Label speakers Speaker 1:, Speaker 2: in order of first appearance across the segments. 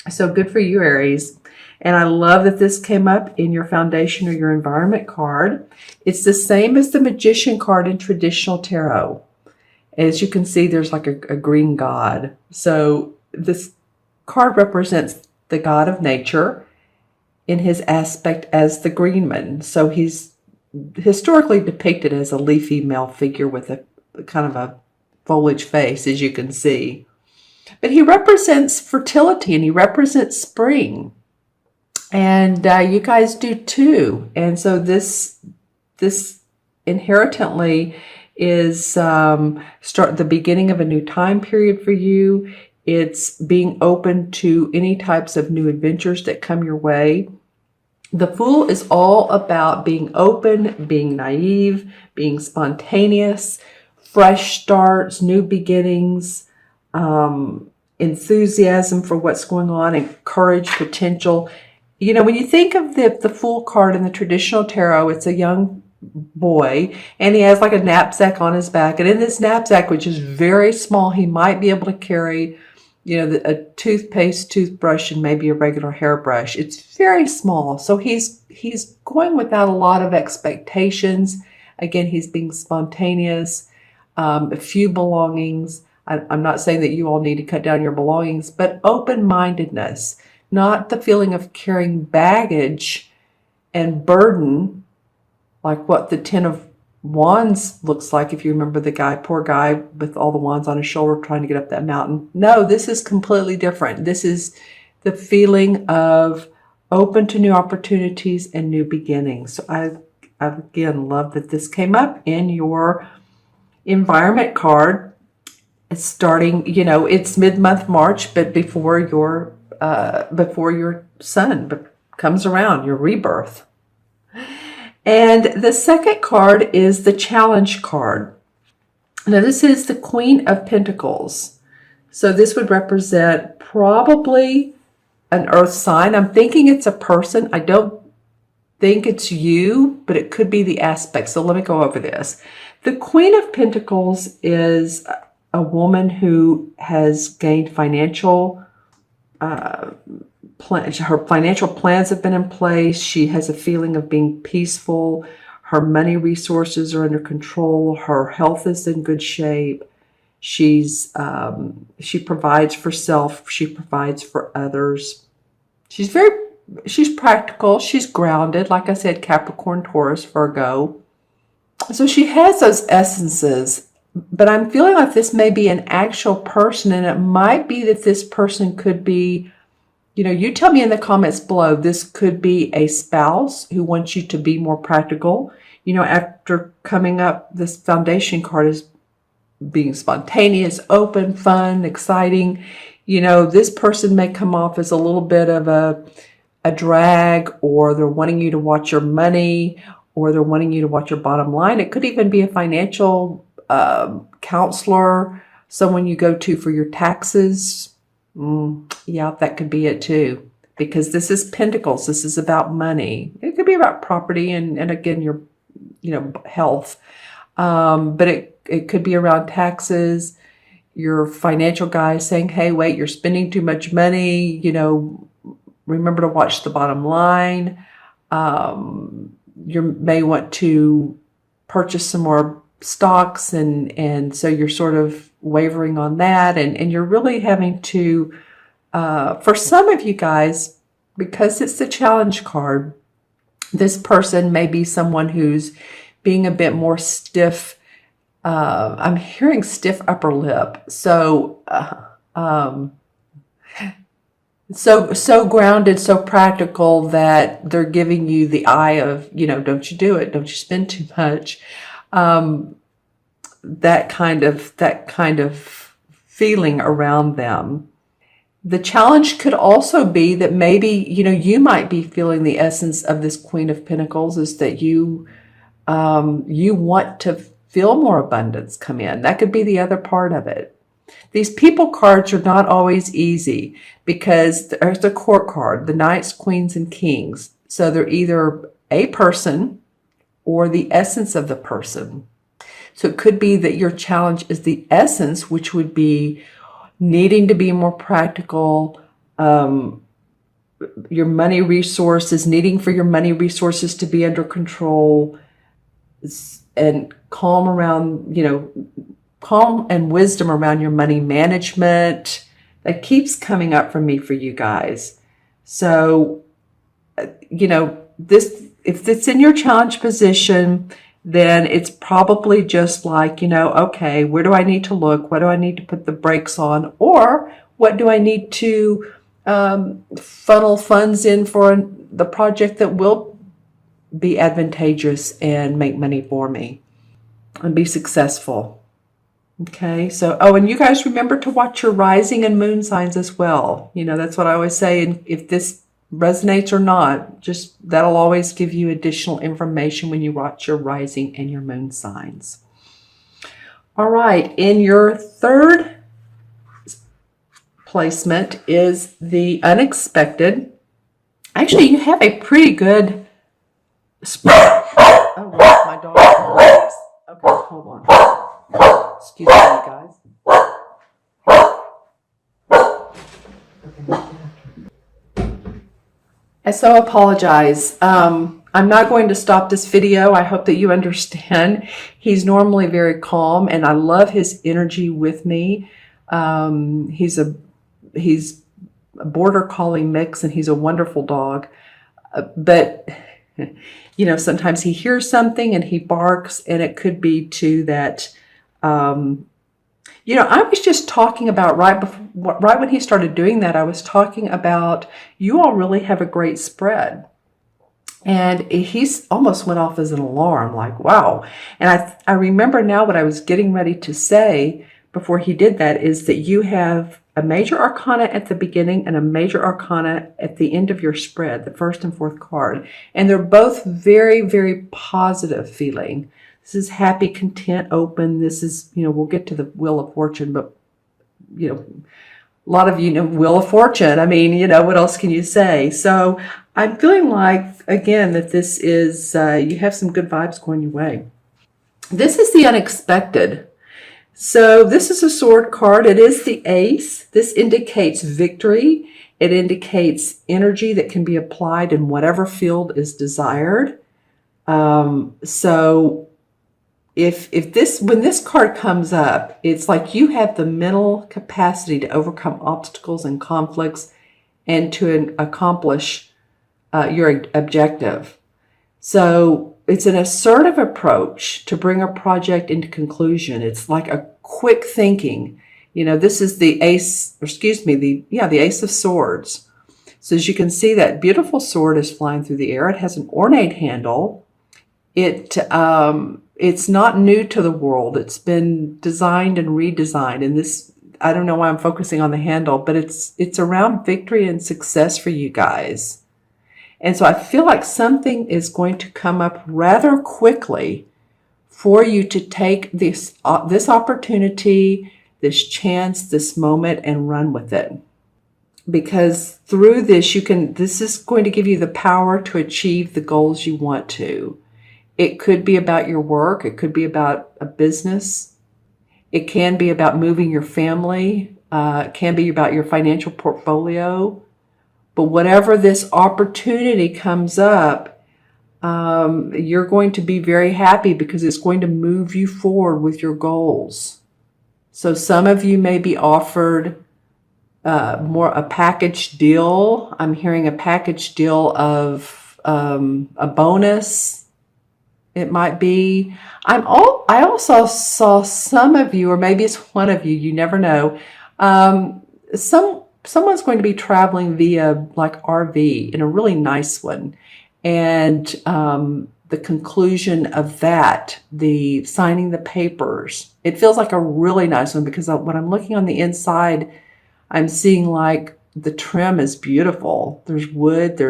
Speaker 1: So good for you, Aries. And I love that this came up in your foundation or your environment card. It's the same as the Magician card in traditional tarot. As you can see, there's like a green god. So this card represents the god of nature in his aspect as the greenman. So he's historically depicted as a leafy male figure with a kind of a foliage face, as you can see. But he represents fertility and he represents spring. And you guys do too. And so this inherently is start the beginning of a new time period for you. It's being open to any types of new adventures that come your way. The Fool is all about being open, being naive, being spontaneous, fresh starts, new beginnings, enthusiasm for what's going on, and courage, potential. You know, when you think of the Fool card in the traditional tarot, it's a young boy, and he has like a knapsack on his back. And in this knapsack, which is very small, he might be able to carry, you know, a toothpaste, toothbrush, and maybe a regular hairbrush. It's very small. So he's going without a lot of expectations. Again, he's being spontaneous, a few belongings. I'm not saying that you all need to cut down your belongings, but open-mindedness, not the feeling of carrying baggage and burden like what the Ten of Wands looks like. If you remember the guy, poor guy with all the wands on his shoulder trying to get up that mountain. No, this is completely different. This is the feeling of open to new opportunities and new beginnings. So I again love that this came up in your environment card. It's starting, you know, it's mid-month March, but before your sun comes around, your rebirth. And the second card is the challenge card. Now this is the Queen of Pentacles. So this would represent probably an earth sign. I'm thinking it's a person. I don't think it's you, but it could be the aspect. So let me go over this. The Queen of Pentacles is a woman who has gained financial her financial plans have been in place. She has a feeling of being peaceful. Her money resources are under control. Her health is in good shape. She provides for self. She provides for others. She's practical. She's grounded. Like I said, Capricorn, Taurus, Virgo. So she has those essences, but I'm feeling like this may be an actual person, and it might be that this person could be, you know, you tell me in the comments below, this could be a spouse who wants you to be more practical. You know, after coming up, this foundation card is being spontaneous, open, fun, exciting. You know, this person may come off as a little bit of a drag, or they're wanting you to watch your money, or they're wanting you to watch your bottom line. It could even be a financial counselor, someone you go to for your taxes. Yeah, that could be it too, because this is Pentacles. This is about money. It could be about property and again, your, you know, health. But it could be around taxes. Your financial guy saying, hey, wait, you're spending too much money. You know, remember to watch the bottom line. You may want to purchase some more stocks, and so you're sort of wavering on that, and you're really having to, for some of you guys, because it's the challenge card, this person may be someone who's being a bit more stiff. I'm hearing stiff upper lip. So so grounded, so practical that they're giving you the eye of, you know, don't you do it, don't you spend too much. That kind of feeling around them. The challenge could also be that maybe, you know, you might be feeling the essence of this Queen of Pentacles is that you want to feel more abundance come in. That could be the other part of it. These people cards are not always easy because there's the court card, the knights, queens, and kings. So they're either a person or the essence of the person. So it could be that your challenge is the essence, which would be needing to be more practical, your money resources, needing for your money resources to be under control, and calm around, calm and wisdom around your money management. That keeps coming up for me for you guys. So, this, if it's in your challenge position, then it's probably just like, okay, where do I need to look? What do I need to put the brakes on? Or what do I need to funnel funds in for the project that will be advantageous and make money for me and be successful? Okay, so, and you guys remember to watch your rising and moon signs as well. That's what I always say. And if this resonates or not, just that'll always give you additional information when you watch your rising and your moon signs. All right, in your third placement is the unexpected. Actually, you have a pretty good spread. Oh, well, my dog. Okay, hold on. Excuse me, guys. I so apologize. I'm not going to stop this video. I hope that you understand. He's normally very calm, and I love his energy with me. He's a border collie mix, and he's a wonderful dog. But sometimes he hears something and he barks, and it could be too that. I was just talking about right when he started doing that, I was talking about you all really have a great spread. And he's almost went off as an alarm, like, wow. And I remember now what I was getting ready to say before he did that is that you have a major arcana at the beginning and a major arcana at the end of your spread, the first and fourth card. And they're both very, very positive feeling. This is happy, content, open. This is, we'll get to the Wheel of Fortune, but, a lot of you know Wheel of Fortune. I mean, what else can you say? So I'm feeling like, again, that this is, you have some good vibes going your way. This is the unexpected. So this is a sword card. It is the ace. This indicates victory. It indicates energy that can be applied in whatever field is desired. So when this card comes up, it's like you have the mental capacity to overcome obstacles and conflicts and to accomplish your objective. So it's an assertive approach to bring a project into conclusion. It's like a quick thinking. This is the ace, the ace of swords. So as you can see, that beautiful sword is flying through the air. It has an ornate handle. It's not new to the world. It's been designed and redesigned. And this, I don't know why I'm focusing on the handle, but it's around victory and success for you guys. And so I feel like something is going to come up rather quickly for you to take this opportunity, this chance, this moment, and run with it. Because through this, this is going to give you the power to achieve the goals you want to. It could be about your work. It could be about a business. It can be about moving your family. It can be about your financial portfolio. But whatever this opportunity comes up, you're going to be very happy because it's going to move you forward with your goals. So some of you may be offered a package deal. I'm hearing a package deal of a bonus. It might be. I also saw some of you, or maybe it's one of you. You never know. Someone's going to be traveling via like RV in a really nice one. And the conclusion of that, the signing the papers, it feels like a really nice one because when I'm looking on the inside, I'm seeing like the trim is beautiful. There's wood,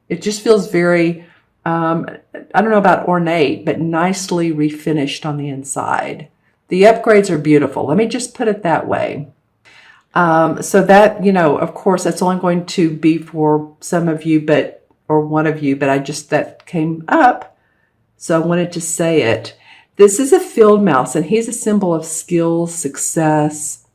Speaker 1: it just feels very, I don't know about ornate, but nicely refinished on the inside. The upgrades are beautiful. Let me just put it that way. So that, of course, that's only going to be for some of you, or one of you, but that came up. So I wanted to say it. This is a field mouse, and he's a symbol of skill, success,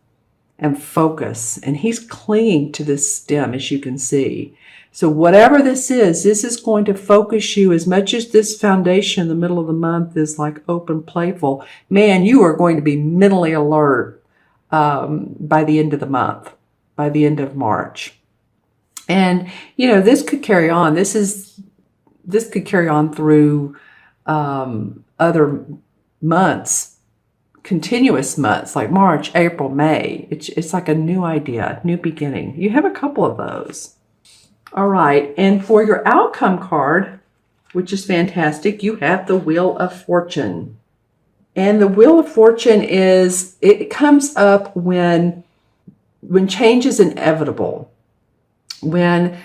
Speaker 1: and focus. And he's clinging to this stem, as you can see. So whatever this is going to focus you. As much as this foundation in the middle of the month is like open, playful, man, you are going to be mentally alert by the end of the month, by the end of March. And, this could carry on. This could carry on through other months, continuous months like March, April, May. It's like a new idea, new beginning. You have a couple of those. All right. And for your outcome card, which is fantastic, you have the Wheel of Fortune. And the Wheel of Fortune it comes up when change is inevitable, when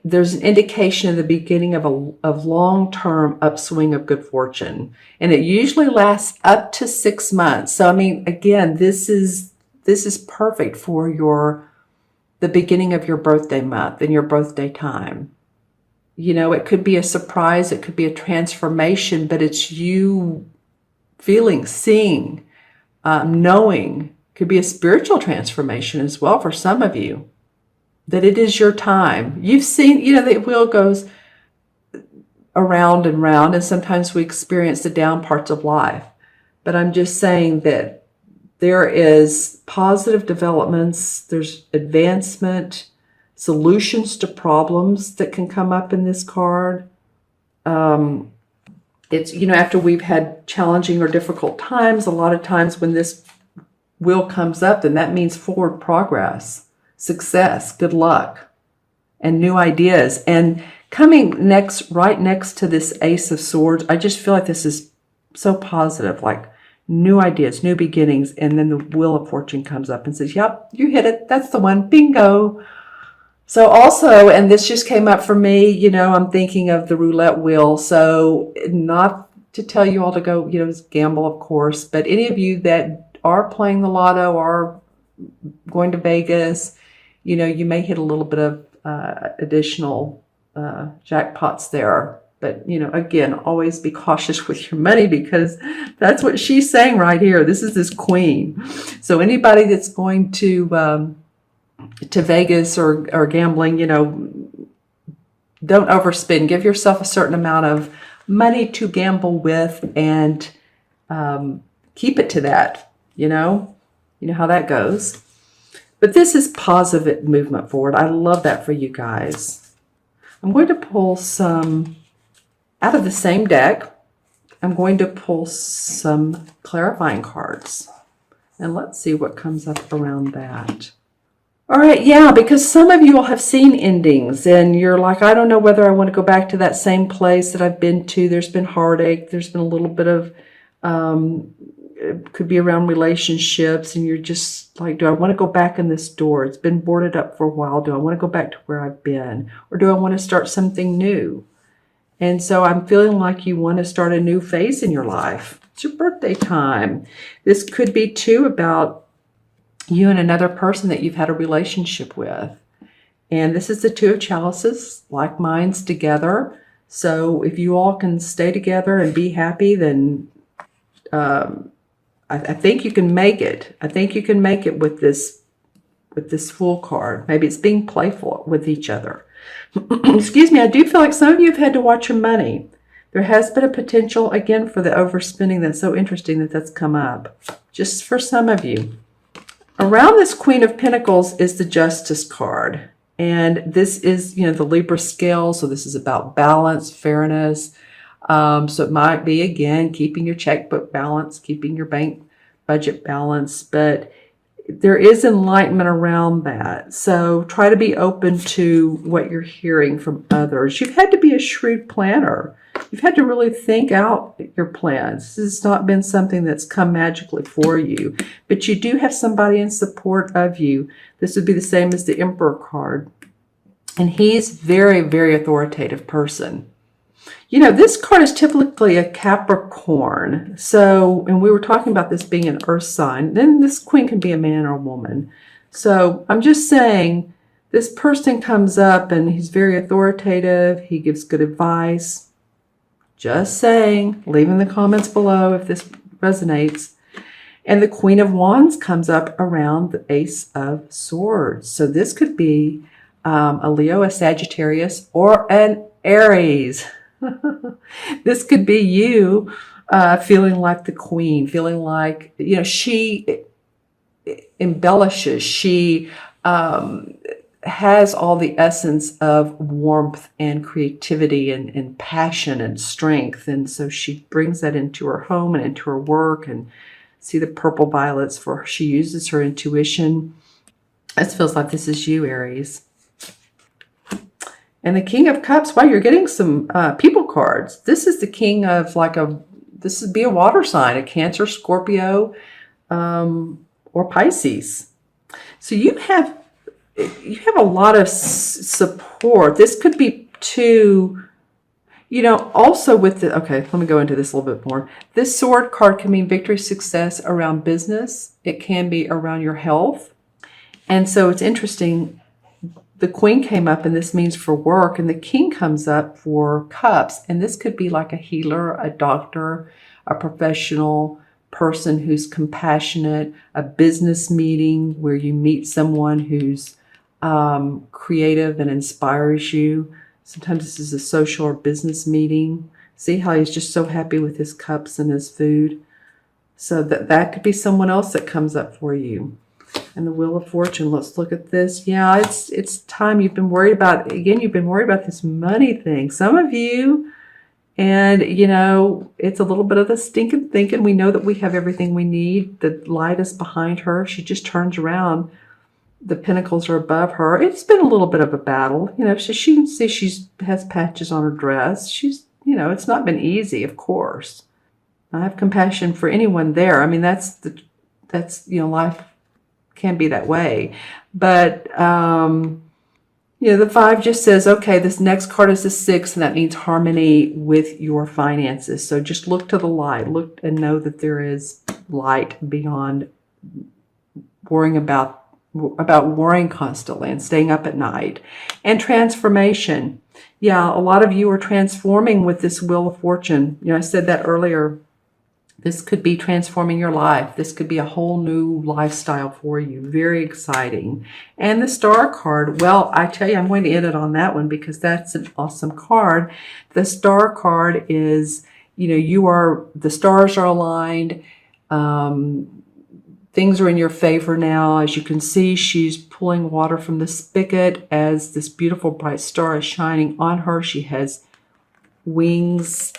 Speaker 1: there's an indication of the beginning of long-term upswing of good fortune. And it usually lasts up to 6 months. So, I mean, again, this is perfect for the beginning of your birthday month and your birthday time. It could be a surprise. It could be a transformation, but it's you feeling, seeing, knowing. It could be a spiritual transformation as well for some of you, that it is your time. You've seen, the wheel goes around and round, and sometimes we experience the down parts of life. But I'm just saying that there is positive developments, there's advancement, solutions to problems that can come up in this card. It's, after we've had challenging or difficult times, a lot of times when this wheel comes up, then that means forward progress, success, good luck, and new ideas. And coming right next to this Ace of Swords, I just feel like this is so positive, like new ideas, new beginnings. And then the Wheel of Fortune comes up and says, yep, you hit it. That's the one. Bingo. So also, and this just came up for me, I'm thinking of the roulette wheel. So not to tell you all to go, gamble, of course, but any of you that are playing the lotto or going to Vegas, you may hit a little bit of additional jackpots there. But, again, always be cautious with your money, because that's what she's saying right here. This is this queen. So anybody that's going to Vegas or gambling, don't overspend. Give yourself a certain amount of money to gamble with, and keep it to that. You know how that goes. But this is positive movement forward. I love that for you guys. I'm going to pull some out of the same deck. I'm going to pull some clarifying cards, and let's see what comes up around that. All right, yeah, because some of you will have seen endings, and you're like, I don't know whether I want to go back to that same place that I've been to. There's been heartache. There's been a little bit of, it could be around relationships, and you're just like, do I want to go back in this door? It's been boarded up for a while. Do I want to go back to where I've been? Or do I want to start something new? And so I'm feeling like you want to start a new phase in your life. It's your birthday time. This could be, too, about you and another person that you've had a relationship with. And this is the Two of Chalices, like minds together. So if you all can stay together and be happy, then I think you can make it. I think you can make it with this Fool card. Maybe it's being playful with each other. Excuse me, I do feel like some of you have had to watch your money. There has been a potential, again, for the overspending. That's so interesting that that's come up. Just for some of you. Around this Queen of Pentacles is the Justice card. And this is, the Libra scale. So this is about balance, fairness. So it might be, again, keeping your checkbook balance, keeping your bank budget balance. But there is enlightenment around that. So try to be open to what you're hearing from others. You've had to be a shrewd planner. You've had to really think out your plans. This has not been something that's come magically for you, but you do have somebody in support of you. This would be the same as the Emperor card. And he's very, very authoritative person. This card is typically a Capricorn. So, and we were talking about this being an earth sign. Then this queen can be a man or a woman. So I'm just saying, this person comes up and he's very authoritative. He gives good advice. Just saying, leave in the comments below if this resonates. And the Queen of Wands comes up around the Ace of Swords. So this could be a Leo, a Sagittarius, or an Aries. This could be you feeling like the queen, feeling like, she embellishes. She has all the essence of warmth and creativity and passion and strength. And so she brings that into her home and into her work. And see the purple violets for her. She uses her intuition. This feels like this is you, Aries. And the King of Cups, wow, you're getting some people cards. This is the king of this would be a water sign, a Cancer, Scorpio, or Pisces. So you have a lot of support. This could be too, also with the, okay, let me go into this a little bit more. This sword card can mean victory, success around business. It can be around your health. And so it's interesting. The Queen came up, and this means for work, and the King comes up for cups. And this could be like a healer, a doctor, a professional person who's compassionate, a business meeting where you meet someone who's creative and inspires you. Sometimes this is a social or business meeting. See how he's just so happy with his cups and his food. So that could be someone else that comes up for you. And the Wheel of Fortune, let's look at this. Yeah, it's time. You've been worried about, again, you've been worried about this money thing. Some of you, and it's a little bit of the stinking thinking. We know that we have everything we need. The light is behind her. She just turns around. The Pentacles are above her. It's been a little bit of a battle. So she can see she has patches on her dress. She's, it's not been easy, of course. I have compassion for anyone there. I mean, that's life can be that way. But, the 5 just says, okay, this next card is the 6, and that means harmony with your finances. So just look to the light. Look and know that there is light beyond worrying about worrying constantly and staying up at night. And transformation. Yeah, a lot of you are transforming with this Wheel of Fortune. I said that earlier. This could be transforming your life. This could be a whole new lifestyle for you. Very exciting. And the Star card, well, I tell you, I'm going to end it on that one because that's an awesome card. The Star card is, the stars are aligned. Things are in your favor now. As you can see, she's pulling water from the spigot as this beautiful bright star is shining on her. She has wings,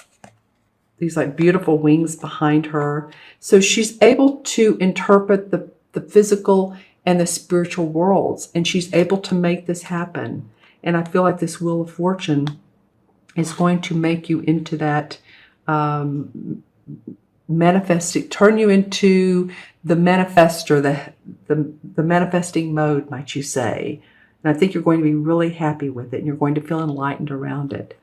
Speaker 1: these like beautiful wings behind her. So she's able to interpret the physical and the spiritual worlds, and she's able to make this happen. And I feel like this Wheel of Fortune is going to make you into that manifesting, turn you into the manifester, the manifesting mode, might you say. And I think you're going to be really happy with it, and you're going to feel enlightened around it.